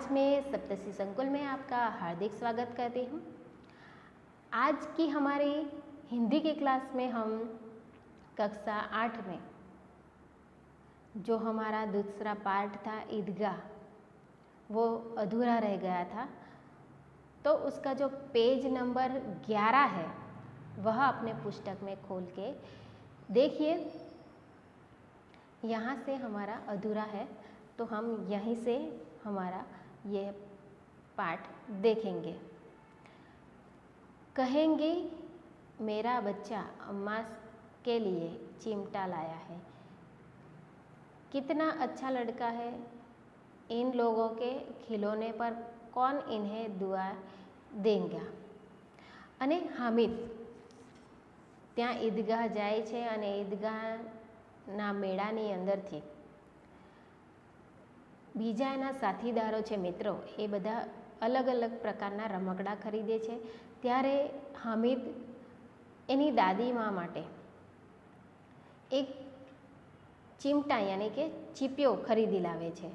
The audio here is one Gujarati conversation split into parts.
आज मैं सप्तऋषि संकुल में आपका हार्दिक स्वागत करती हूँ। आज की हमारी हिंदी की क्लास में हम कक्षा 8 में जो हमारा दूसरा पार्ट था ईदगाह, वो अधूरा रह गया था, तो उसका जो पेज नंबर 11 है वह अपने पुस्तक में खोल के देखिए। यहाँ से हमारा अधूरा है तो हम यहीं से हमारा ये पाठ देखेंगे। कहेंगे मेरा बच्चा अम्मा के लिए चिमटा लाया है, कितना अच्छा लड़का है। इन लोगों के खिलौने पर कौन इन्हें दुआ देगा। અને હામિદ ત્યાં ઈદગાહ જાય છે અને ઈદગાહના મેળાની અંદરથી બીજા એના સાથીદારો છે, મિત્રો, એ બધા અલગ અલગ પ્રકારના રમકડા ખરીદે છે। ત્યારે હામિદ એની દાદીમા માટે એક ચીમટા યાની કે ચીપિયો ખરીદી લાવે છે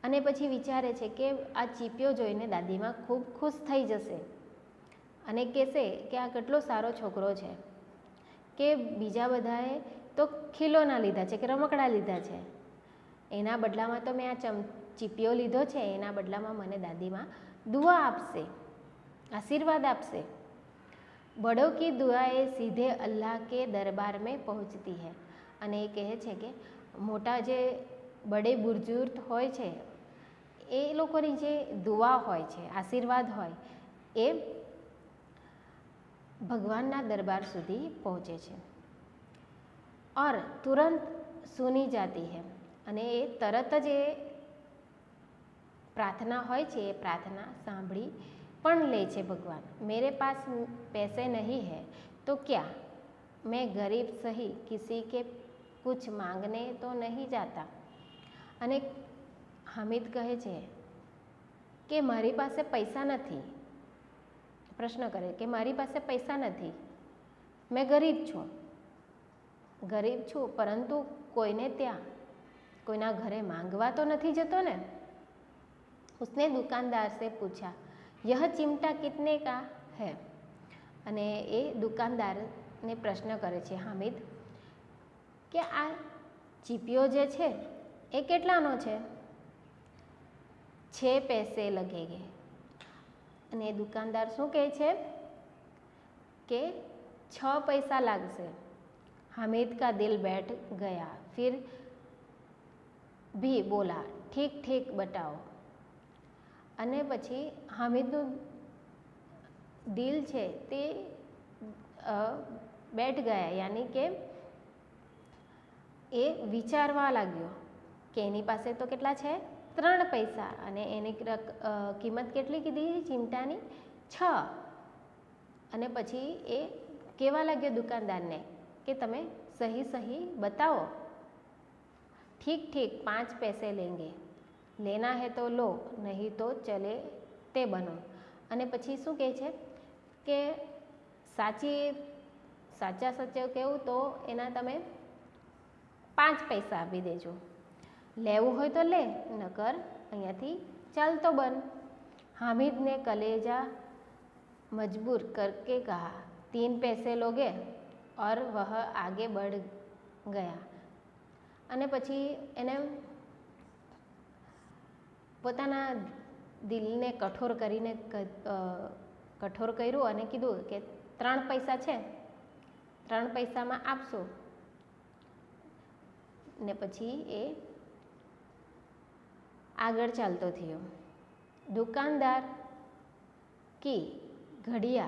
અને પછી વિચારે છે કે આ ચીપિયો જોઈને દાદીમા ખૂબ ખુશ થઈ જશે અને કહેશે કે આ કેટલો સારો છોકરો છે કે બીજા બધાએ તો ખીલોના લીધા છે કે રમકડા લીધા છે, એના બદલામાં તો મેં આ ચીપિયો લીધો છે, એના બદલામાં મને દાદીમા દુઆ આપશે, આશીર્વાદ આપશે। बड़ों की दुआएं सीधे अल्लाह के दरबार में पहुँचती है। અને એ કહે છે કે મોટા જે બડે બુजुर्ग હોય છે એ લોકોની જે દુઆ હોય છે, આશીર્વાદ હોય, એ ભગવાનના દરબાર સુધી પહોંચે છે। और तुरंत सुनी जाती है અને એ તરત જ એ प्रार्थना હોય છે, એ प्रार्थना સાંભળી પણ ले છે भगवान। मेरे पास पैसे नहीं है तो क्या, मैं गरीब सही किसी के कुछ मांगने तो नहीं जाता। અને હામિદ કહે છે કે મારી પાસે પૈસા નથી, પ્રશ્ન કરે કે મારી પાસે પૈસા નથી, मैं गरीब છું પરંતુ કોઈને ત્યાં કોઈના ઘરે માંગવા તો નથી જતો ને। उसने दुकानदार से पूछा यह चिमटा कितने का है। અને એ દુકાનદારને પ્રશ્ન કરે છે હામિદ કે આ ચીપિયો જે છે એ કેટલાનો છે। 6 पैसे लगेंगे। અને એ દુકાનદાર શું કહે છે કે 6 पैसा लागશે। हामिद का दिल बैठ गया, फिर भी बोला ठीक ठीक बताओ। અને પછી હામિદનું દિલ છે તે બેઠ ગયા, યાની કે એ વિચારવા लाग्યો કે એની પાસે તો કેટલા છે, 3 પૈસા, અને એની કિંમત કેટલી કીધી ચીમટાની, 6। અને પછી એ કહેવા લાગ્યો દુકાનદારને કે તમે સહી સહી बताओ। ठीक ठीक 5 पैसे लेंगे, लेना है तो लो नहीं तो चले ते बनो। અને પછી શું કહે છે કે સાચા કહેવું તો એના તમે 5 પૈસા આપી દેજો, લેવું હોય તો લે, નકર અહીંયાથી ચાલતો બન। हामिद ने कलेजा मजबूर करके कहा 3 पैसे लोगे, और वह आगे बढ़ गया। અને પછી એને પોતાના દિલને કઠોર કરીને કઠોર કર્યું અને કીધું કે 3 પૈસા છે, 3 પૈસામાં આપશો। ને પછી એ આગળ ચાલતો થયો। दुकानदार की घड़िया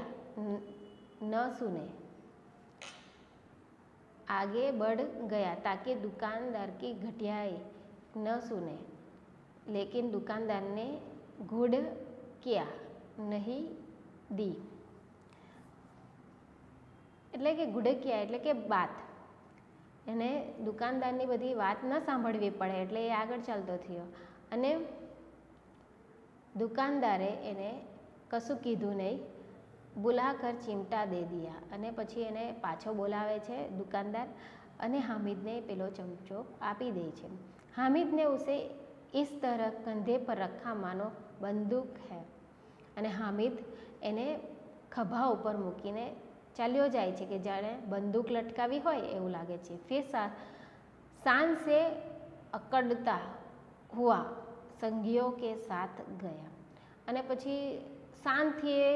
न सुने, आगे बढ़ गया ताकि दुकानदार की घटियाई न सुने, लेकिन दुकानदार ने गुड़ किया नहीं दी। એટલે કે ગુડકિયા એટલે કે વાત, એને દુકાનદારની બધી વાત ન સાંભળવી પડે એટલે એ આગળ ચાલતો થયો। અને દુકાનદારે એને કશું કીધું નહીં, बुलाकर चिमटा दे दिया। અને પછી એને પાછો બોલાવે છે દુકાનદાર અને હામિદને પેલો ચમચો આપી દે છે। हामिद ने उसे इस तरह कंधे पर रखा मानो બંદૂક है। અને હામિદ એને ખભા ઉપર મૂકીને ચાલ્યો જાય છે કે જાણે બંદૂક લટકાવી હોય એવું લાગે છે। फिर शान से અકડતા હુઆ સંગીઓ કે સાથ ગયા। અને પછી શાનથી એ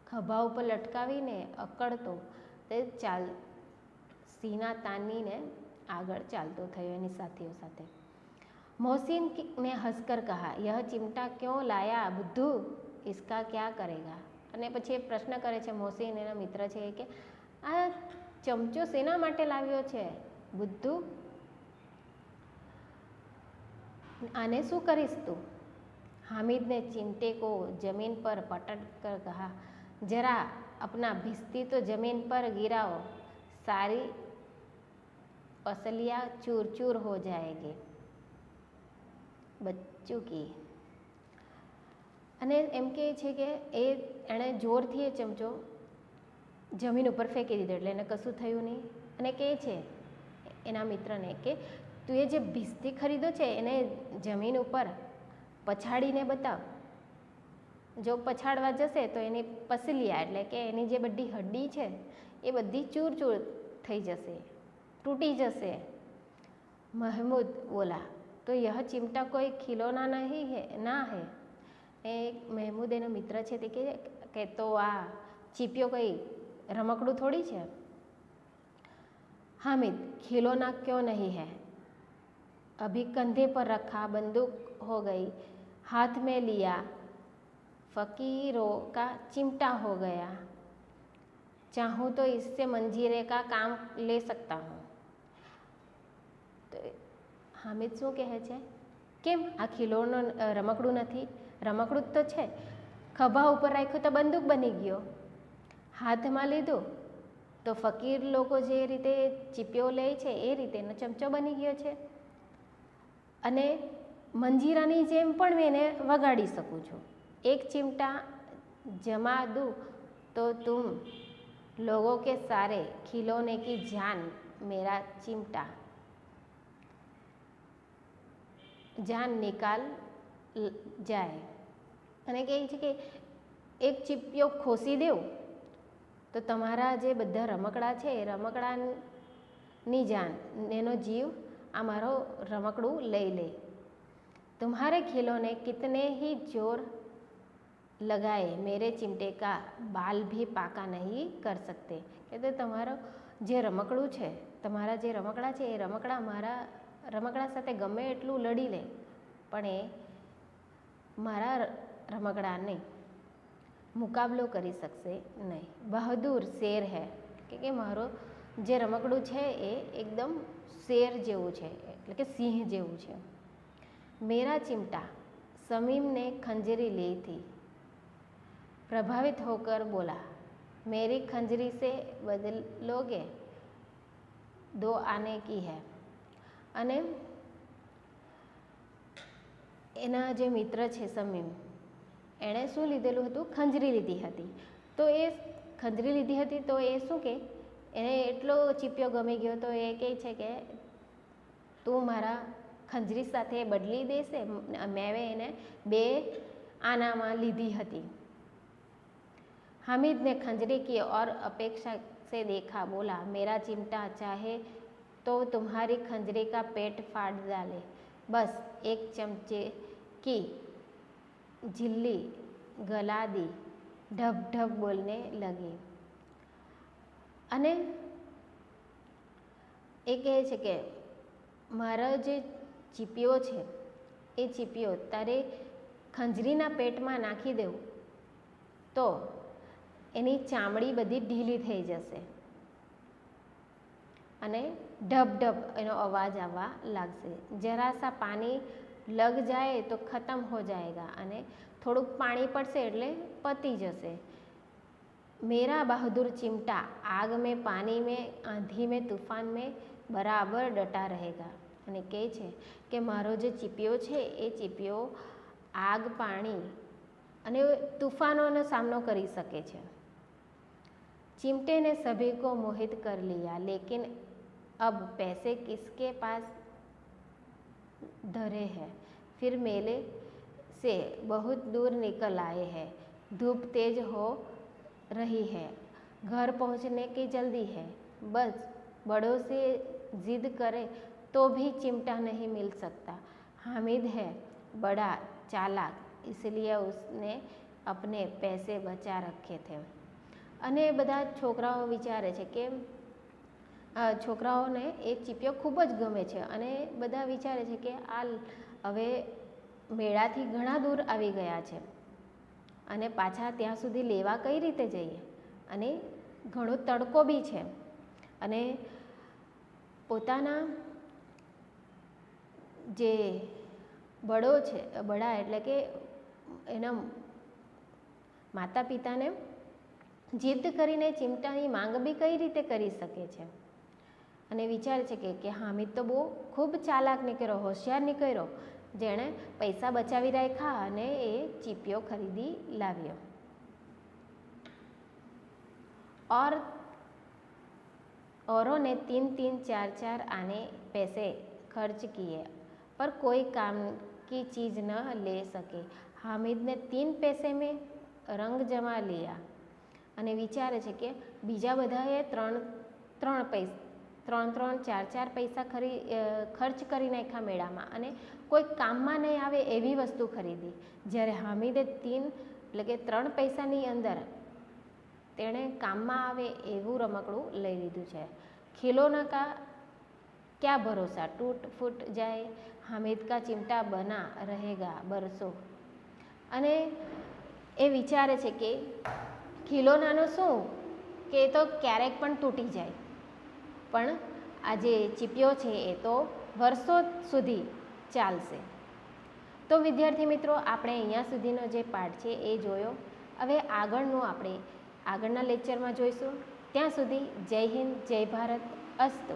ખભા ઉપર લટકાવીને અકડતો તે સીના તાનીને આગળ ચાલતો થયો એની સાથીઓ સાથે। मोहसिन ने हंसकर कहा, यह चिमटा क्यों लाया बुद्धू, इसका क्या करेगा। અને પછી પ્રશ્ન કરે છે મોહસિન એના મિત્ર છે કે આ ચમચો શેના માટે લાવ્યો છે બુદ્ધુ, આને શું કરીશ તું। हामिद ने चिमटे को जमीन पर पटक कर कहा, जरा अपना भिस्ती तो जमीन पर गिराओ, सारी पसलियाँ चूर चूर हो जाएगी બચ્ચું કી। અને એમ કહે છે કે એણે જોરથી એ ચમચો જમીન ઉપર ફેંકી દીધો એટલે એને કશું થયું નહીં। અને કહે છે એના મિત્રને કે તું એ જે ભીસ્તી ખરીદો છે એને જમીન ઉપર પછાડીને બતાવ, જો પછાડવા જશે તો એની પસલિયા એટલે કે એની જે બધી હડ્ડી છે એ બધી ચૂર ચૂર થઈ જશે, તૂટી જશે। महमूद बोला, तो यह चिमटा कोई खिलौना नहीं है ना है। एक महमूद એનો મિત્ર છે તે કે તો આ ચીપિયો કઈ રમકડું થોડી છે। हामिद, खिलौना क्यों नहीं है, अभी कंधे पर रखा बंदूक हो गई, हाथ में लिया फकीरों का चिमटा हो गया, चाहूँ तो इससे मंजीरे का काम ले सकता हूँ। तो हामिद શું કહે છે, કેમ આ ખિલોનો રમકડું નથી, રમકડું તો છે, ખભા ઉપર રાખ્યું તો બંદૂક બની ગયો, હાથમાં લીધું તો ફકીર લોકો જે રીતે ચીપિયો લે છે એ રીતે એનો ચમચો બની ગયો છે, અને મંજીરાની જેમ પણ મેં એને વગાડી શકું છું। એક चिमटा जमा दूँ तो तुम लोगों के सारे खिलौने की जान मेरा चिमटा જાન નિકાલ જાય। અને કહે છે કે એક ચીપિયો ખોસી દેવું તો તમારા જે બધા રમકડા છે એ રમકડાની જાન એનો જીવ આ મારો રમકડું લઈ લે। तुम्हारे खिलौने कितने ही जोर लगाए मेरे चिमटे का बाल भी पाका नहीं कर सकते। કે તો તમારો જે રમકડું છે, તમારા જે રમકડા છે એ રમકડા મારા રમકડા સાથે ગમે એટલું લડી લે પણ એ મારા રમકડાને મુકાબલો કરી શકશે નહીં। બહાદુર શેર હૈ, કે મારો જે રમકડું છે એ એકદમ શેર જેવું છે એટલે કે સિંહ જેવું છે। मेरा चिमटा समीम ने खंजरी ली थी, प्रभावित होकर बोला, मेरी खंजरी से बदलोगे, दो आने की है। અને એના જે મિત્ર છે સમીમ એણે શું લીધેલું હતું, ખંજરી લીધી હતી। તો એ ખંજરી લીધી હતી તો એ શું કે એને એટલો ચીપિયો ગમી ગયો તો એ કહે છે કે તું મારા ખંજરી સાથે બદલી દેશે, મેં એને 2 આનામાં લીધી હતી। हामिद ने खंजरी की और अपेक्षा से देखा, बोला, मेरा चिमटा चाहे तो तुम्हारी खंजरी का पेट फाड़ डाले, बस एक चमचे की झिल्ली गला दी। ढब ढब बोलने लगी। અને એ કહે છે કે મારો જે ચીપિયો છે એ ચીપિયો તારે ખંજરીના પેટમાં નાખી દેવું તો એની ચામડી બધી ઢીલી થઈ જશે અને ઢબ ઢબ એનો અવાજ આવવા લાગશે। જરા સા પાણી લગ જાય તો ખતમ હો જાયગા, અને થોડુંક પાણી પડશે એટલે પતી જશે। मेरा बहादुर चिमटा आग में, पानी में, आंधी में, तूफान में बराबर डटा रहेगा। અને કહે છે કે મારો જે ચીપિયો છે એ ચીપિયો આગ, પાણી અને તૂફાનોનો સામનો કરી શકે છે। चिमटे ने सभी को मोहित कर लिया, लेकिन अब पैसे किसके पास धरे है, फिर मेले से बहुत दूर निकल आए हैं। धूप तेज हो रही है, घर पहुंचने की जल्दी है। बस बड़ों से जिद करे तो भी चिमटा नहीं मिल सकता। हामिद है बड़ा चालाक, इसलिए उसने अपने पैसे बचा रखे थे। અને બધા છોકરાઓ વિચારે છે કે છોકરાઓને એ ચીપિયો ખૂબ જ ગમે છે અને બધા વિચારે છે કે આ હવે મેળાથી ઘણા દૂર આવી ગયા છે અને પાછા ત્યાં સુધી લેવા કઈ રીતે જઈએ, અને ઘણો તડકો બી છે, અને પોતાના જે બળો છે, બળા એટલે કે એના માતા પિતાને જીદ કરીને ચીમટાની માંગ બી કઈ રીતે કરી શકે છે. અને વિચારે છે કે હામિદ તો બહુ ખૂબ ચાલાક નીકળ્યો, હોશિયાર નીકળ્યો, જેણે પૈસા બચાવી રાખ્યા અને એ ચીપિયો ખરીદી લાવ્યો. औरों ने 3-3, 4-4 आने पैसे खर्च किए पर कोई काम की चीज़ न ले सके. हामिद ने 3 पैसे में रंग जमा लिया અને વિચારે છે કે બીજા બધાએ 3-3, 4-4 પૈસા ખર્ચ કરી નાખ્યા મેળામાં અને કોઈ કામમાં નહીં આવે એવી વસ્તુ ખરીદી, જ્યારે હામિદે 3 એટલે કે 3 પૈસાની અંદર તેણે કામમાં આવે એવું રમકડું લઈ લીધું છે. ખિલોના કા ક્યા ભરોસા, ટૂટ ફૂટ જાય, હામિદ કા ચિમટા બના રહેગા બરસો. અને એ વિચારે છે કે ખિલોનાનું શું, કે એ તો ક્યારેક પણ તૂટી જાય, પણ આ જે ચીપિયો છે એ તો વર્ષો સુધી ચાલશે. તો વિદ્યાર્થી મિત્રો, આપણે અહીંયા સુધીનો જે પાઠ છે એ જોયો. હવે આગળનું આપણે આગળના લેક્ચરમાં જોઈશું. ત્યાં સુધી જય હિન્દ, જય ભારત, અસ્તુ.